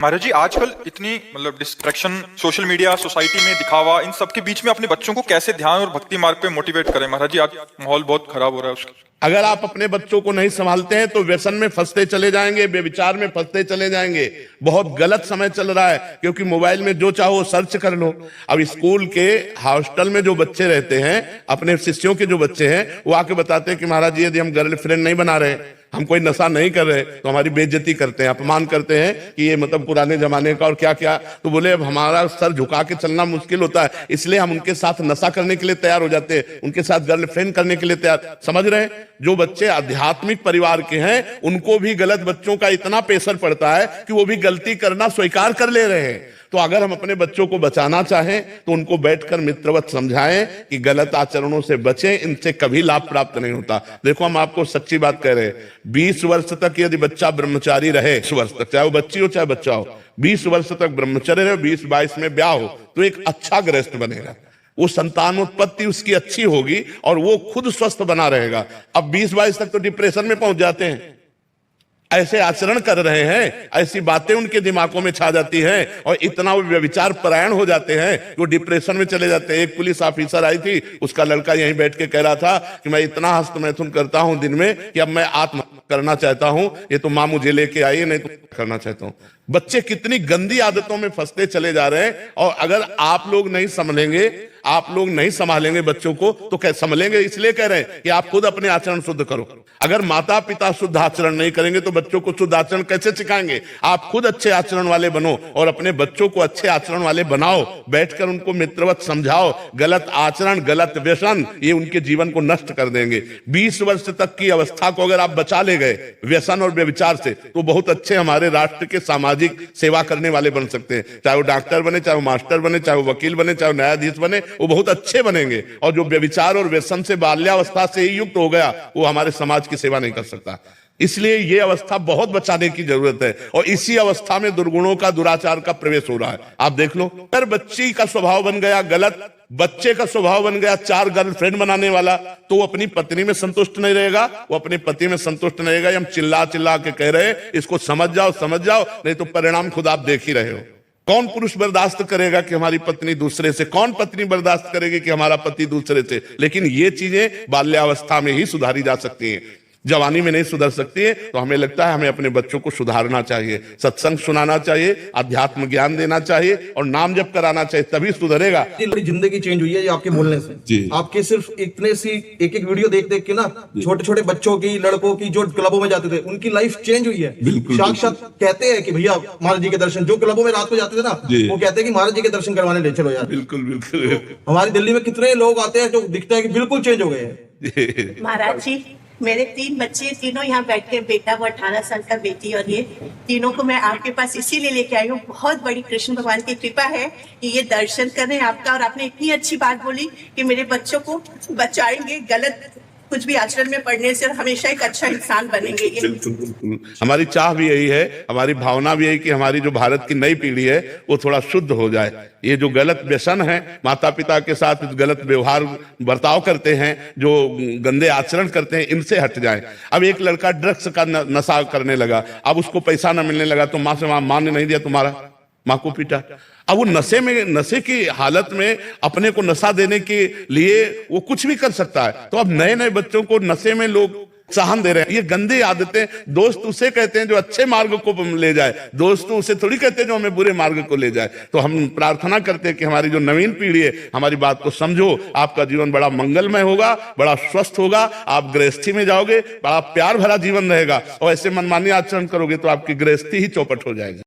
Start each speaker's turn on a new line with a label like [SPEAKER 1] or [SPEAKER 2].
[SPEAKER 1] महाराज जी, आजकल इतनी distraction, social media, society में दिखावा, इन सब के बीच में अपने बच्चों को कैसे ध्यान और भक्ति मार्ग पे मोटिवेट करें? महाराज जी, आज माहौल बहुत खराब हो रहा है उसका।
[SPEAKER 2] अगर आप अपने बच्चों को नहीं संभालते हैं तो व्यसन में फंसते चले जाएंगे, बेविचार में फंसते चले जाएंगे। बहुत गलत समय चल रहा है, क्योंकि मोबाइल में जो चाहो सर्च कर लो। अब स्कूल के हॉस्टल में जो बच्चे रहते हैं, अपने शिष्यों के जो बच्चे हैं, वो आके बताते हैं कि महाराज जी, यदि हम गर्लफ्रेंड नहीं बना रहे, हम कोई नशा नहीं कर रहे, तो हमारी बेइज्जती करते हैं, अपमान करते हैं कि ये पुराने जमाने का और क्या क्या। तो बोले अब हमारा सर झुका के चलना मुश्किल होता है, इसलिए हम उनके साथ नशा करने के लिए तैयार हो जाते हैं, उनके साथ गर्लफ्रेंड करने के लिए तैयार। समझ रहे हैं? जो बच्चे आध्यात्मिक परिवार के हैं, उनको भी गलत बच्चों का इतना प्रेशर पड़ता है कि वो भी गलती करना स्वीकार कर ले रहे हैं। तो अगर हम अपने बच्चों को बचाना चाहें तो उनको बैठकर मित्रवत समझाएं कि गलत आचरणों से बचें, इनसे कभी लाभ प्राप्त नहीं होता। देखो, हम आपको सच्ची बात कह रहे हैं, 20 वर्ष तक यदि बच्चा ब्रह्मचारी रहे, 20 वर्ष तक, चाहे वो बच्ची हो चाहे बच्चा हो, 20 वर्ष तक ब्रह्मचर्य रहे, 20-22 में ब्याह हो, तो एक अच्छा गृहस्थ बनेगा। वो संतानोत्पत्ति उसकी अच्छी होगी और वो खुद स्वस्थ बना रहेगा। अब 20-22 तक तो डिप्रेशन में पहुंच जाते हैं, ऐसे आचरण कर रहे हैं, ऐसी बातें उनके दिमागों में छा जाती हैं और इतना वो व्यभिचार परायण हो जाते हैं कि वो डिप्रेशन में चले जाते हैं। एक पुलिस ऑफिसर आई थी, उसका लड़का यहीं बैठ के कह रहा था कि मैं इतना हस्तमैथुन करता हूं दिन में कि अब मैं आत्महत्या करना चाहता हूं, ये तो मां मुझे लेके आई है, नहीं तो करना चाहता हूं। बच्चे कितनी गंदी आदतों में फंसते चले जा रहे हैं, और अगर आप लोग नहीं संभलेंगे, आप लोग नहीं संभालेंगे बच्चों को, तो क्या संभलेंगे? इसलिए कह रहे हैं कि आप खुद अपने आचरण शुद्ध करो। अगर माता पिता शुद्ध आचरण नहीं करेंगे तो बच्चों को शुद्ध आचरण कैसे सिखाएंगे? आप खुद अच्छे आचरण वाले बनो और अपने बच्चों को अच्छे आचरण वाले बनाओ, बैठकर उनको मित्रवत समझाओ। गलत आचरण, गलत व्यसन, ये उनके जीवन को नष्ट कर देंगे। 20 वर्ष तक की अवस्था को अगर आप बचा ले गए व्यसन और व्यभिचार से, तो बहुत अच्छे हमारे राष्ट्र के सामाजिक सेवा करने वाले बन सकते हैं। चाहे वो डॉक्टर बने, चाहे वो मास्टर बने, चाहे वो वकील बने, चाहे वो न्यायाधीश बने, वो बहुत अच्छे बनेंगे। और जो व्यभिचार और व्यसन से बाल्यावस्था से ही युक्त हो गया, वो हमारे समाज की सेवा नहीं कर सकता। इसलिए ये अवस्था बहुत बचाने की जरूरत है, और इसी अवस्था में दुर्गुणों का, दुराचार का प्रवेश हो रहा है। आप देख लो, अगर बच्ची का स्वभाव बन गया गलत, बच्चे का स्वभाव बन गया 4 गर्लफ्रेंड बनाने वाला, तो वो अपनी पत्नी में संतुष्ट नहीं रहेगा, वो अपने पति में संतुष्ट नहीं रहेगा। हम चिल्ला चिल्ला के कह रहे हैं इसको समझ जाओ, समझ जाओ, नहीं तो परिणाम खुद आप देख ही रहे हो। कौन पुरुष बर्दाश्त करेगा कि हमारी पत्नी दूसरे से? कौन पत्नी बर्दाश्त करेगी कि हमारा पति दूसरे से? लेकिन ये चीजें बाल्यावस्था में ही सुधारी जा सकती हैं, जवानी में नहीं सुधर सकती है। तो हमें लगता है हमें अपने बच्चों को सुधारना चाहिए, सत्संग सुनाना चाहिए, अध्यात्म ज्ञान देना चाहिए और नाम जप कराना चाहिए, तभी सुधरेगा।
[SPEAKER 3] बड़ी जिंदगी चेंज हुई है ये आपके बोलने से। आपके सिर्फ इतने सी एक वीडियो देख देख के ना, छोटे छोटे बच्चों की, लड़कों की जो क्लबों में जाते थे, उनकी लाइफ चेंज हुई है। साक्षात कहते हैं कि भैया महाराज जी के दर्शन, जो क्लबों में रात को जाते थे ना, वो कहते हैं कि महाराज जी के दर्शन करवाने ले चलो यार।
[SPEAKER 2] बिल्कुल बिल्कुल।
[SPEAKER 3] हमारी दिल्ली में कितने लोग आते हैं जो दिखता है कि बिल्कुल चेंज हो गए हैं।
[SPEAKER 4] महाराज जी, मेरे 3 बच्चे, तीनों यहाँ बैठ के, बेटा वो 18 साल का, बेटी, और ये तीनों को मैं आपके पास इसीलिए लेके आई हूँ। बहुत बड़ी कृष्ण भगवान की कृपा है कि ये दर्शन करें आपका, और आपने इतनी अच्छी बात बोली कि मेरे बच्चों को बचाएंगे गलत कुछ भी आचरण में पड़ने से, और हमेशा एक अच्छा इंसान बनेंगे। ये
[SPEAKER 2] बिल्कुल, हमारी चाह भी यही है, हमारी भावना भी यही कि हमारी जो भारत की नई पीढ़ी है वो थोड़ा शुद्ध हो जाए। ये जो गलत व्यसन है, माता पिता के साथ गलत व्यवहार बर्ताव करते हैं, जो गंदे आचरण करते हैं, इनसे हट जाए। अब एक लड़का ड्रग्स का नशा करने लगा, अब उसको पैसा न मिलने लगा तो माँ से, माँ ने नहीं दिया तुम्हारा, माँ को पीटा। अब वो नशे की हालत में अपने को नशा देने के लिए वो कुछ भी कर सकता है। तो अब नए नए बच्चों को नशे में लोग प्रोत्साहन दे रहे हैं। ये गंदी आदतें, दोस्त उसे कहते हैं जो अच्छे मार्ग को ले जाए, दोस्त उसे थोड़ी कहते हैं जो हमें बुरे मार्ग को ले जाए। तो हम प्रार्थना करते हैं कि हमारी जो नवीन पीढ़ी है, हमारी बात को समझो, आपका जीवन बड़ा मंगलमय होगा, बड़ा स्वस्थ होगा, आप गृहस्थी में जाओगे, बड़ा प्यार भरा जीवन रहेगा। और ऐसे मनमानी आचरण करोगे तो आपकी गृहस्थी ही चौपट हो जाएगी।